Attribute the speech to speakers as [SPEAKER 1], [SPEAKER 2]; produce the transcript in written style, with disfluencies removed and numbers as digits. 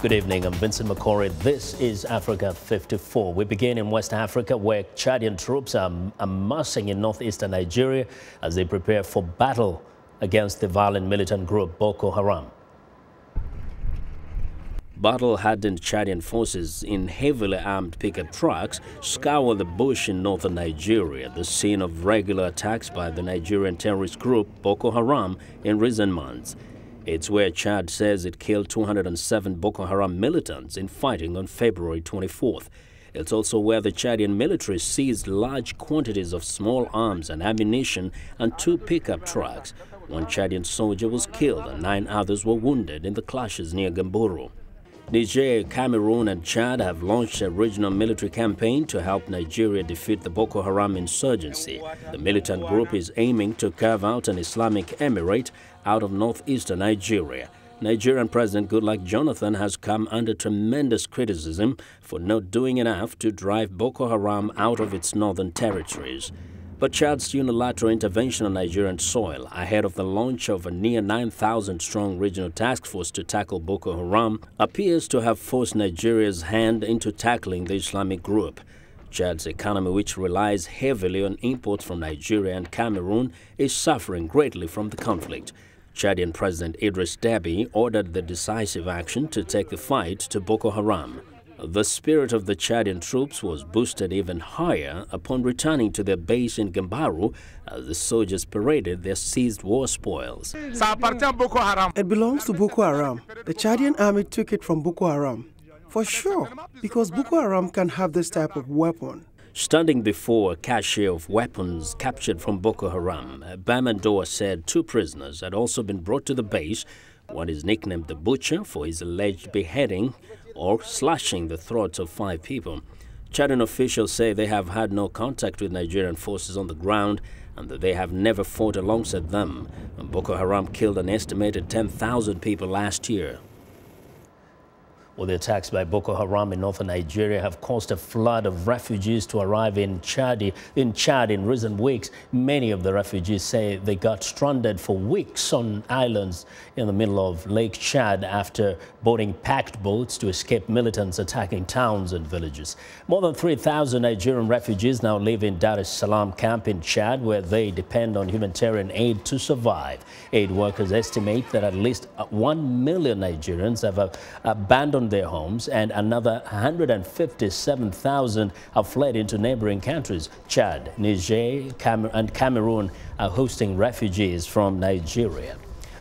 [SPEAKER 1] Good evening, I'm Vincent Makori. This is Africa 54. We begin in West Africa, where Chadian troops are amassing in northeastern Nigeria as they prepare for battle against the violent militant group Boko Haram. Battle-hardened Chadian forces in heavily armed pickup trucks scour the bush in northern Nigeria, the scene of regular attacks by the Nigerian terrorist group Boko Haram in recent months. It's where Chad says it killed 207 Boko Haram militants in fighting on February 24th. It's also where the Chadian military seized large quantities of small arms and ammunition and 2 pickup trucks. 1 Chadian soldier was killed and 9 others were wounded in the clashes near Gamburu. Niger, Cameroon and Chad have launched a regional military campaign to help Nigeria defeat the Boko Haram insurgency. The militant group is aiming to carve out an Islamic emirate out of northeastern Nigeria. Nigerian President Goodluck Jonathan has come under tremendous criticism for not doing enough to drive Boko Haram out of its northern territories. But Chad's unilateral intervention on Nigerian soil ahead of the launch of a near 9,000-strong regional task force to tackle Boko Haram appears to have forced Nigeria's hand into tackling the Islamic group. Chad's economy, which relies heavily on imports from Nigeria and Cameroon, is suffering greatly from the conflict. Chadian President Idris Deby ordered the decisive action to take the fight to Boko Haram. The spirit of the Chadian troops was boosted even higher upon returning to their base in Gamburu as the soldiers paraded their seized war spoils.
[SPEAKER 2] It belongs to Boko Haram. The Chadian army took it from Boko Haram. For sure, because Boko Haram can have this type of weapon.
[SPEAKER 1] Standing before a cache of weapons captured from Boko Haram, Bamandoa said 2 prisoners had also been brought to the base. One is nicknamed the Butcher for his alleged beheading or slashing the throats of 5 people. Chadian officials say they have had no contact with Nigerian forces on the ground and that they have never fought alongside them. Boko Haram killed an estimated 10,000 people last year. Well, the attacks by Boko Haram in northern Nigeria have caused a flood of refugees to arrive in Chad in recent weeks. Many of the refugees say they got stranded for weeks on islands in the middle of Lake Chad after boarding packed boats to escape militants attacking towns and villages. More than 3,000 Nigerian refugees now live in Dar es Salaam camp in Chad, where they depend on humanitarian aid to survive. Aid workers estimate that at least 1 million Nigerians have abandoned their homes and another 157,000 have fled into neighboring countries. Chad, Niger, and Cameroon are hosting refugees from Nigeria.